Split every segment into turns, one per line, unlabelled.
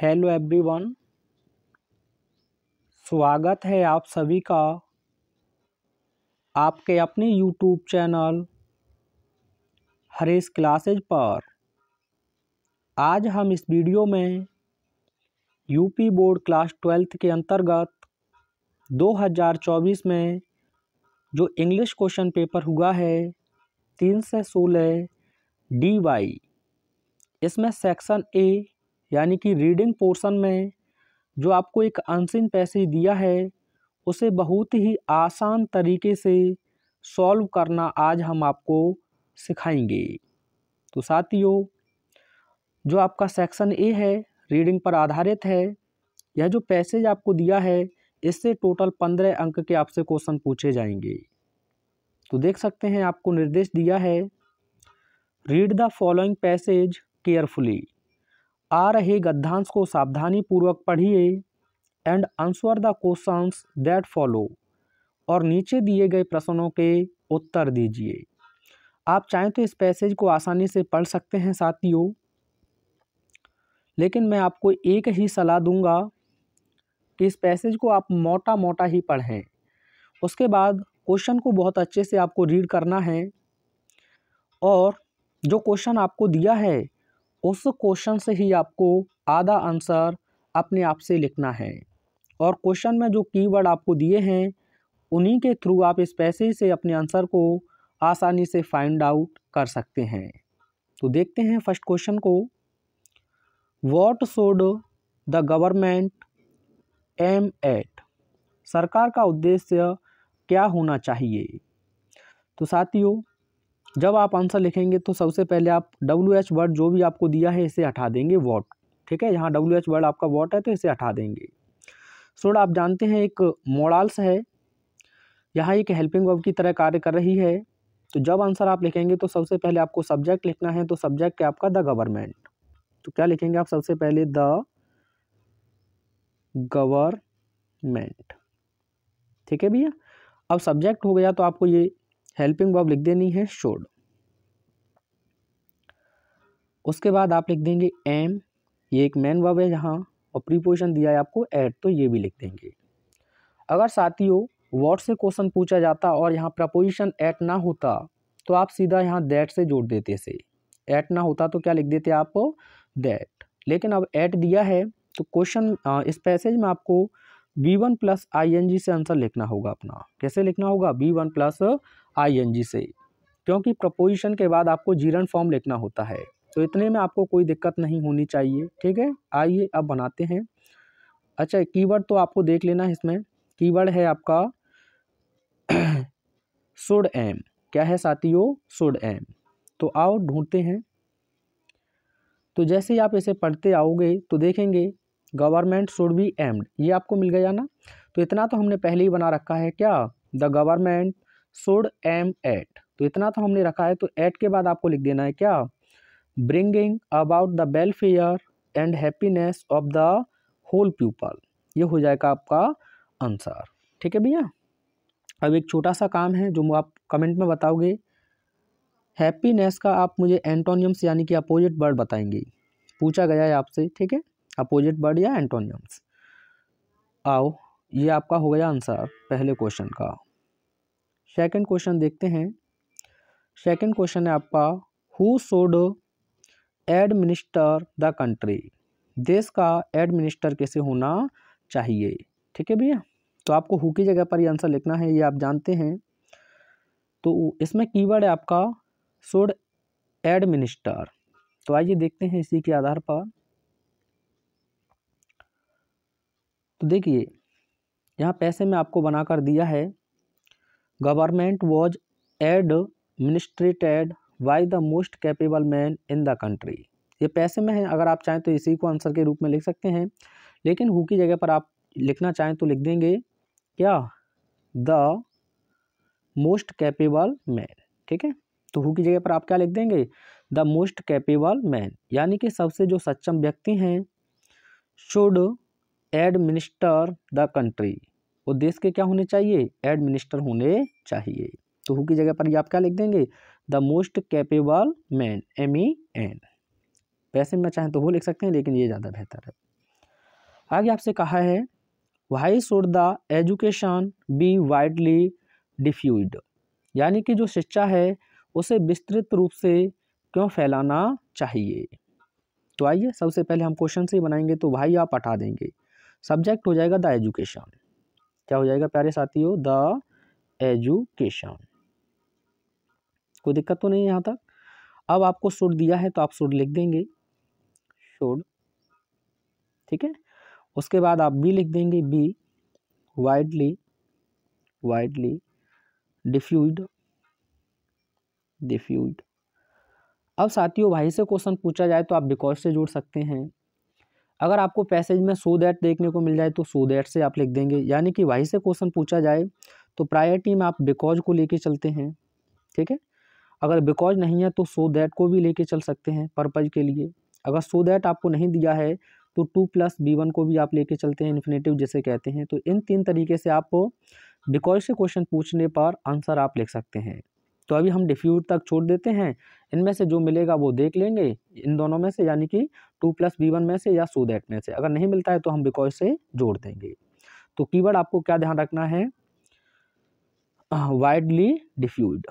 Hello everyone, स्वागत है आप सभी का आपके अपने यूट्यूब चैनल हरीश क्लासेज पर। आज हम इस वीडियो में यूपी बोर्ड क्लास 12th के अंतर्गत 2024 में जो इंग्लिश क्वेश्चन पेपर हुआ है 3 से 16 DY, इसमें सेक्शन ए यानी कि रीडिंग पोर्शन में जो आपको एक अनसीन पैसेज दिया है उसे बहुत ही आसान तरीके से सॉल्व करना आज हम आपको सिखाएंगे। तो साथियों, जो आपका सेक्शन ए है रीडिंग पर आधारित है, यह जो पैसेज आपको दिया है इससे टोटल 15 अंक के आपसे क्वेश्चन पूछे जाएंगे। तो देख सकते हैं आपको निर्देश दिया है, read the following passage carefully. आ रहे गद्यांश को सावधानी पूर्वक पढ़िए and answer the questions that follow, और नीचे दिए गए प्रश्नों के उत्तर दीजिए। आप चाहें तो इस पैसेज को आसानी से पढ़ सकते हैं साथियों, लेकिन मैं आपको एक ही सलाह दूंगा कि इस पैसेज को आप मोटा मोटा ही पढ़ें। उसके बाद क्वेश्चन को बहुत अच्छे से आपको रीड करना है और जो क्वेश्चन आपको दिया है उस क्वेश्चन से ही आपको आधा आंसर अपने आप से लिखना है, और क्वेश्चन में जो कीवर्ड आपको दिए हैं उन्हीं के थ्रू आप इस पैसेज से अपने आंसर को आसानी से फाइंड आउट कर सकते हैं। तो देखते हैं फर्स्ट क्वेश्चन को। What should the government aim at, सरकार का उद्देश्य क्या होना चाहिए। तो साथियों, जब आप आंसर लिखेंगे तो सबसे पहले आप WH वर्ड जो भी आपको दिया है इसे हटा देंगे, वॉट। ठीक है, यहाँ WH वर्ड आपका वॉट है तो इसे हटा देंगे। शुड आप जानते हैं एक मोडाल्स है, यहाँ एक हेल्पिंग वर्ब की तरह कार्य कर रही है। तो जब आंसर आप लिखेंगे तो सबसे पहले आपको सब्जेक्ट लिखना है, तो सब्जेक्ट क्या आपका द गवर्नमेंट। तो क्या लिखेंगे आप सबसे पहले द गवर्नमेंट। ठीक है भैया, अब सब्जेक्ट हो गया तो आपको ये हेल्पिंग वर्ब लिख देनी है शुड। उसके बाद आप लिख देंगे एम, ये एक मेन वर्ब है यहाँ, और प्रीपोजिशन दिया है आपको एट, तो ये भी लिख देंगे। अगर साथियों व्हाट से क्वेश्चन पूछा जाता और यहाँ प्रपोजिशन एट ना होता तो आप सीधा यहाँ दैट से जोड़ देते से। एट ना होता तो क्या लिख देते आप दैट, लेकिन अब एट दिया है तो क्वेश्चन इस पैसेज में आपको V1 प्लस ING से आंसर लिखना होगा अपना। कैसे लिखना होगा? V1 प्लस ING से, क्योंकि प्रपोजिशन के बाद आपको जीरन फॉर्म लिखना होता है। तो इतने में आपको कोई दिक्कत नहीं होनी चाहिए। ठीक है, आइए अब बनाते हैं। अच्छा, कीवर्ड तो आपको देख लेना है, इसमें कीवर्ड है आपका शुड एम। क्या है साथियों? Should aim. तो आओ ढूंढते हैं। तो जैसे ही आप इसे पढ़ते आओगे तो देखेंगे गवर्नमेंट शुड बी एम्ड, ये आपको मिल गया ना। तो इतना तो हमने पहले ही बना रखा है, क्या? The government should aim at, तो इतना तो हमने रखा है। तो एट के बाद आपको लिख देना है क्या? Bringing about the welfare and happiness of the whole people, ये हो जाएगा आपका आंसर। ठीक है भैया, अब एक छोटा सा काम है जो आप कमेंट में बताओगे। हैप्पीनेस का आप मुझे एंटोनियम्स यानी कि अपोजिट वर्ड बताएंगे, पूछा गया है आपसे। ठीक है, अपोजिट वर्ड या एंटोनियम्स। आओ, ये आपका हो गया आंसर पहले क्वेश्चन का। सेकंड क्वेश्चन देखते हैं। सेकंड क्वेश्चन है आपका who should administer the country, देश का एडमिनिस्टर कैसे होना चाहिए। ठीक है भैया, तो आपको हु की जगह पर ये आंसर लिखना है, ये आप जानते हैं। तो इसमें कीवर्ड है आपका शुड एडमिनिस्टर। तो आइए देखते हैं इसी के आधार पर। तो देखिए यहाँ पैसे में आपको बनाकर दिया है, government was administrated by the most capable man in the country. ये पैसे में है, अगर आप चाहें तो इसी को आंसर के रूप में लिख सकते हैं, लेकिन हु की जगह पर आप लिखना चाहें तो लिख देंगे क्या? The most capable man. ठीक है, तो हु की जगह पर आप क्या लिख देंगे? द मोस्ट कैपेबल मैन, यानी कि सबसे जो सक्षम व्यक्ति हैं, शुड एडमिनिस्टर द कंट्री, वो देश के क्या होने चाहिए? एडमिनिस्टर होने चाहिए। तो हु की जगह पर ये आप क्या लिख देंगे? The most capable man, MEN। वैसे में चाहें तो वो लिख सकते हैं, लेकिन ये ज़्यादा बेहतर है। आगे आपसे कहा है why should the education be widely diffused, यानी कि जो शिक्षा है उसे विस्तृत रूप से क्यों फैलाना चाहिए। तो आइए सबसे पहले हम क्वेश्चन से ही बनाएंगे। तो भाई आप हटा देंगे, सब्जेक्ट हो जाएगा द एजुकेशन। क्या हो जाएगा प्यारे साथियों? The education. कोई दिक्कत तो नहीं है यहाँ तक। अब आपको शुड दिया है तो आप शुड लिख देंगे, शुड, ठीक है। उसके बाद आप बी लिख देंगे, be widely, widely diffused, diffused. अब साथियों भाई से क्वेश्चन पूछा जाए तो आप बिकॉज से जोड़ सकते हैं। अगर आपको पैसेज में सो दैट देखने को मिल जाए तो सो दैट से आप लिख देंगे, यानी कि भाई से क्वेश्चन पूछा जाए तो प्रायोरिटी में आप बिकॉज को लेके चलते हैं, ठीक है। अगर बिकॉज नहीं है तो सो दैट को भी लेके चल सकते हैं पर्पज के लिए। अगर सो दैट आपको नहीं दिया है तो 2+B1 को भी आप लेके चलते हैं, इन्फिनेटिव जिसे कहते हैं। तो इन 3 तरीके से आप बिकॉज से क्वेश्चन पूछने पर आंसर आप लिख सकते हैं। तो अभी हम डिफ्यूज तक छोड़ देते हैं, इनमें से जो मिलेगा वो देख लेंगे, इन दोनों में से, यानी कि 2+B1 में से या सो दैट में से। अगर नहीं मिलता है तो हम बिकॉज से जोड़ देंगे। तो कीवर्ड आपको क्या ध्यान रखना है? Widely diffused.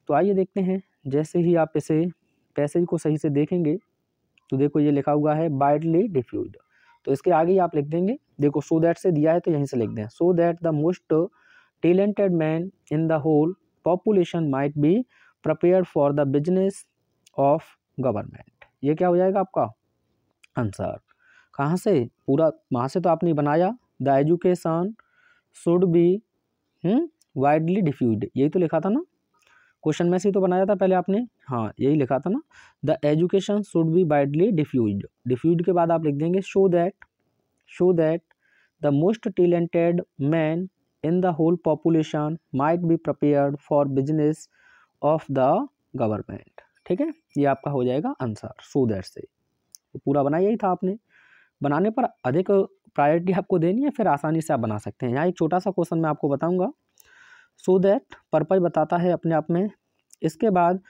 तो आइए देखते हैं, जैसे ही आप इसे पैसेज को सही से देखेंगे तो देखो ये लिखा हुआ है वाइडली डिफ्यूज्ड। तो इसके आगे ही आप लिख देंगे, देखो सो दैट से दिया है तो यहीं से लिख दें, so that the most talented man in the whole population might be prepared for the business of government. ये क्या हो जाएगा आपका आंसर? कहाँ से? पूरा वहाँ से तो आपने बनाया, the education should be widely diffused, यही तो लिखा था ना, क्वेश्चन में से तो बनाया था पहले आपने, हाँ यही लिखा था ना, the education should be widely diffused. Diffused के बाद आप लिख देंगे so that the most talented man in the whole population might be prepared for business of the government, ठीक है। ये आपका हो जाएगा आंसर सो दैट से। तो पूरा बना यही था आपने। बनाने पर अधिक प्रायोरिटी आपको देनी है, फिर आसानी से आप बना सकते हैं। यहाँ एक छोटा सा क्वेश्चन मैं आपको बताऊंगा। सो दैट पर्पज बताता है अपने आप में। इसके बाद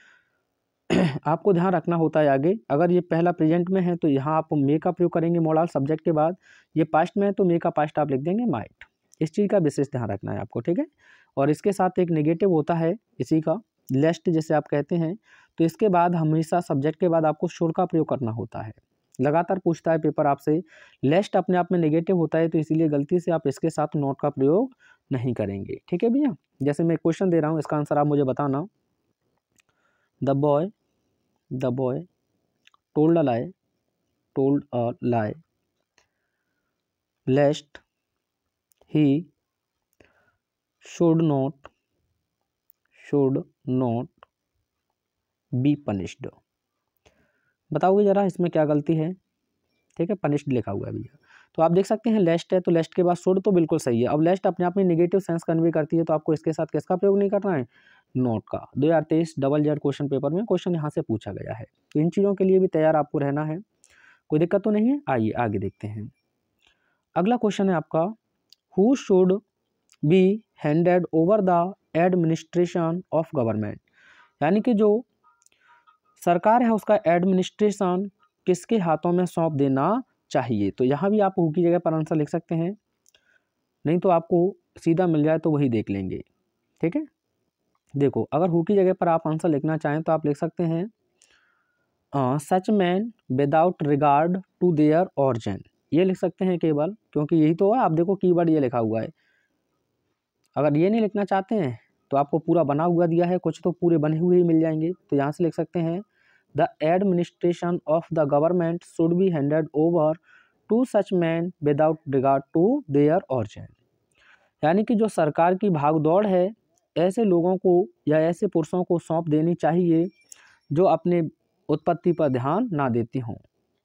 आपको ध्यान रखना होता है आगे, अगर ये पहला प्रेजेंट में है तो यहाँ आप मे का प्रयोग करेंगे मॉडल सब्जेक्ट के बाद। ये पास्ट में है तो मे का पास्ट आप लिख देंगे माइट। इस चीज़ का विशेष ध्यान रखना है आपको, ठीक है। और इसके साथ एक नेगेटिव होता है इसी का, लेस्ट जिसे आप कहते हैं। तो इसके बाद हमेशा सब्जेक्ट के बाद आपको शुड का प्रयोग करना होता है। लगातार पूछता है पेपर आपसे, लेस्ट अपने आप में नेगेटिव होता है तो इसीलिए गलती से आप इसके साथ नोट का प्रयोग नहीं करेंगे, ठीक है भैया। जैसे मैं क्वेश्चन दे रहा हूँ, इसका आंसर आप मुझे बताना। The boy told a lie lest he should not be punished. बताओगे जरा इसमें क्या गलती है? ठीक है, पनिश्ड लिखा हुआ है भैया। तो आप देख सकते हैं लेस्ट है तो लेस्ट के बाद शुड तो बिल्कुल सही है। अब लेस्ट अपने आप में नेगेटिव सेंस कन्वे करती है तो आपको इसके साथ किसका प्रयोग नहीं करना है? नोट का। 2023 ZZ क्वेश्चन पेपर में क्वेश्चन यहाँ से पूछा गया है। तो इन चीज़ों के लिए भी तैयार आपको रहना है, कोई दिक्कत तो नहीं है। आइए आगे देखते हैं। अगला क्वेश्चन है आपका, who should be handed over the administration of government, यानी कि जो सरकार है उसका एडमिनिस्ट्रेशन किसके हाथों में सौंप देना चाहिए। तो यहाँ भी आप हु की जगह पर आंसर लिख सकते हैं, नहीं तो आपको सीधा मिल जाए तो वही देख लेंगे, ठीक है। देखो अगर हु की जगह पर आप आंसर लिखना चाहें तो आप लिख सकते हैं such man without regard to their origin, ये लिख सकते हैं केवल, क्योंकि यही तो है। आप देखो कीवर्ड ये लिखा हुआ है। अगर ये नहीं लिखना चाहते हैं तो आपको पूरा बना हुआ दिया है, कुछ तो पूरे बने हुए ही मिल जाएंगे। तो यहाँ से लिख सकते हैं the administration of the government should be handed over to such man without regard to their origin, यानी कि जो सरकार की भागदौड़ है ऐसे लोगों को या ऐसे पुरुषों को सौंप देनी चाहिए जो अपने उत्पत्ति पर ध्यान ना देती हों,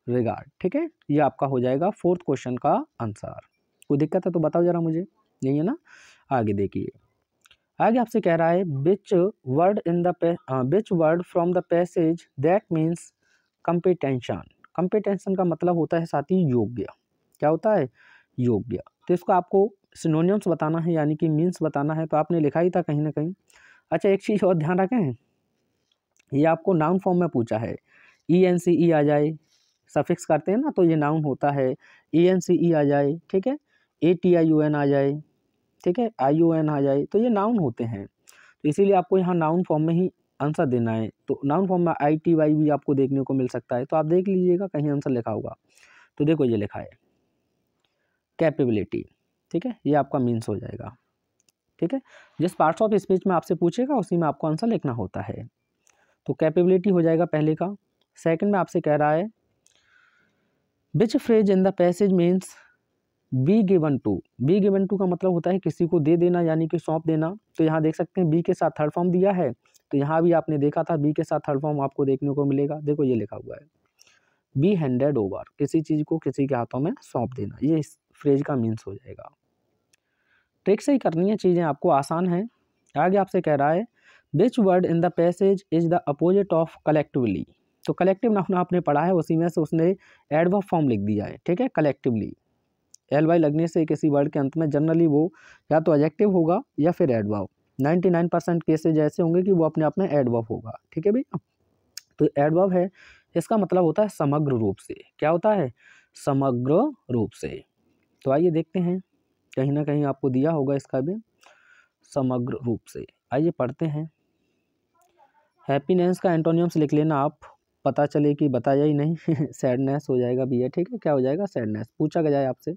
रिगार्ड, ठीक है। ये आपका हो जाएगा 4th क्वेश्चन का आंसर। कोई दिक्कत है तो बताओ जरा मुझे, नहीं है ना। आगे देखिए, आगे आपसे कह रहा है which word from the passage that means competition. Competition का मतलब होता है साथी योग्य। क्या होता है? योग्य। तो इसको आपको सिनोनिम्स बताना है, यानी कि मीन्स बताना है। तो आपने लिखा ही था कहीं ना कहीं। अच्छा एक चीज़ और ध्यान रखें, ये आपको नाउन फॉर्म में पूछा है, ENCE आ जाए, सफिक्स करते हैं ना, तो ये नाउन होता है। ENCE आ जाए, ठीक है, ATION आ जाए, ठीक है, ION आ जाए, तो ये नाउन होते हैं। तो इसीलिए आपको यहाँ नाउन फॉर्म में ही आंसर देना है। तो नाउन फॉर्म में ITY भी आपको देखने को मिल सकता है, तो आप देख लीजिएगा कहीं आंसर लिखा होगा। तो देखो ये लिखा है कैपेबिलिटी, ठीक है, ये आपका मीन्स हो जाएगा, ठीक है। जिस पार्ट्स ऑफ स्पीच में आपसे पूछेगा उसी में आपको आंसर लिखना होता है। तो कैपेबिलिटी हो जाएगा पहले का। सेकंड में आपसे कह रहा है which phrase in the passage means be given to. Be given to का मतलब होता है किसी को दे देना, यानी कि सौंप देना। तो यहाँ देख सकते हैं बी के साथ थर्ड फॉर्म दिया है, तो यहाँ भी आपने देखा था बी के साथ थर्ड फॉर्म आपको देखने को मिलेगा। देखो ये लिखा हुआ है बी हैंडेड ओवर, किसी चीज़ को किसी के हाथों में सौंप देना, ये इस फ्रेज का मीन्स हो जाएगा। ट्रिक से ही करनी है चीज़ें, आपको आसान है। आगे आपसे कह रहा है which word in the passage is the opposite of collectively. तो कलेक्टिव नाउन आपने पढ़ा है, उसी में से उसने एडवर्ब फॉर्म लिख दिया है, ठीक है। कलेक्टिवली LY लगने से किसी वर्ड के अंत में जनरली वो या तो एडजेक्टिव होगा या फिर एडवर्ब। 99% केसेज ऐसे होंगे कि वो अपने आप में एडवर्ब होगा, ठीक है भैया। तो एडवर्ब है, इसका मतलब होता है समग्र रूप से। क्या होता है? समग्र रूप से। तो आइए देखते हैं, कहीं ना कहीं आपको दिया होगा इसका भी, समग्र रूप से। आइए पढ़ते हैं। हैप्पीनेस का एंटोनियम्स लिख लेना आप, पता चले कि बताया ही नहीं सैडनेस हो जाएगा भैया, ठीक है। क्या हो जाएगा? सैडनेस। पूछा गया आपसे,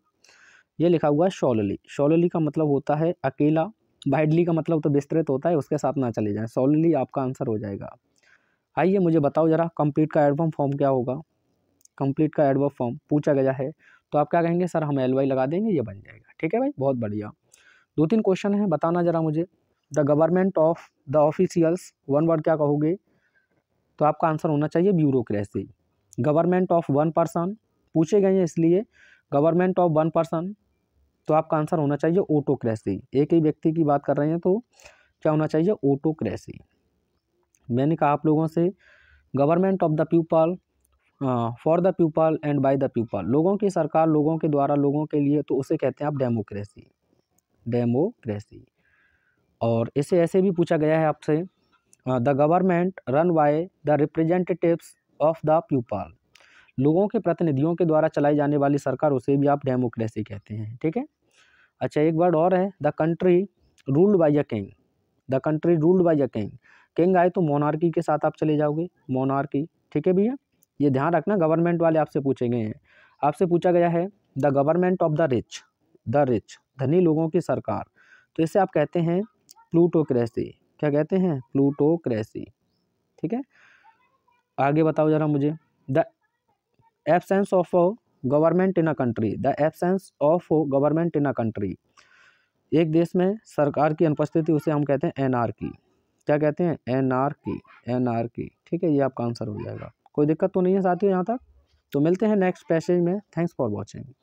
ये लिखा हुआ है शॉलली। शॉलली का मतलब होता है अकेला। वाइडली का मतलब तो विस्तृत होता है, उसके साथ ना चले जाएं। शॉलली आपका आंसर हो जाएगा। आइए मुझे बताओ जरा कंप्लीट का एडवर्ब फॉर्म क्या होगा। कंप्लीट का एडवर्ब फॉर्म पूछा गया है, तो आप क्या कहेंगे? सर हम LY लगा देंगे, ये बन जाएगा, ठीक है भाई, बहुत बढ़िया। 2-3 क्वेश्चन है, बताना जरा मुझे। The government of the officials, one word क्या कहोगे? तो आपका आंसर होना चाहिए bureaucracy. Government of one person पूछे गए हैं इसलिए गवर्नमेंट ऑफ वन पर्सन, तो आपका आंसर होना चाहिए ऑटोक्रेसी। एक ही व्यक्ति की बात कर रहे हैं तो क्या होना चाहिए? ऑटोक्रेसी। मैंने कहा आप लोगों से government of the people, for the people and by the people, लोगों की सरकार लोगों के द्वारा लोगों के लिए, तो उसे कहते हैं आप डेमोक्रेसी। डेमोक्रेसी। और इसे ऐसे भी पूछा गया है आपसे, the government run by the representatives of the people, लोगों के प्रतिनिधियों के द्वारा चलाई जाने वाली सरकार, उसे भी आप डेमोक्रेसी कहते हैं, ठीक है। अच्छा एक वर्ड और है, the country ruled by a king. The country ruled by a king, king आए तो मोनार्की के साथ आप चले जाओगे, मोनार्की, ठीक है भैया। ये ध्यान रखना, गवर्नमेंट वाले आपसे पूछे गए हैं। आपसे पूछा गया है the government of the rich, the rich, धनी लोगों की सरकार, तो इसे आप कहते हैं प्लूटोक्रेसी। क्या कहते हैं? प्लूटोक्रेसी, ठीक है। आगे बताओ जरा मुझे, the absence of government in a country, the absence of government in a country, एक देश में सरकार की अनुपस्थिति, उसे हम कहते हैं एनार्की। क्या कहते हैं? एनार्की, एनार्की, ठीक है। ये आपका आंसर हो जाएगा। कोई दिक्कत तो नहीं है साथियों यहाँ तक? तो मिलते हैं नेक्स्ट पैसेज में। Thanks for watching.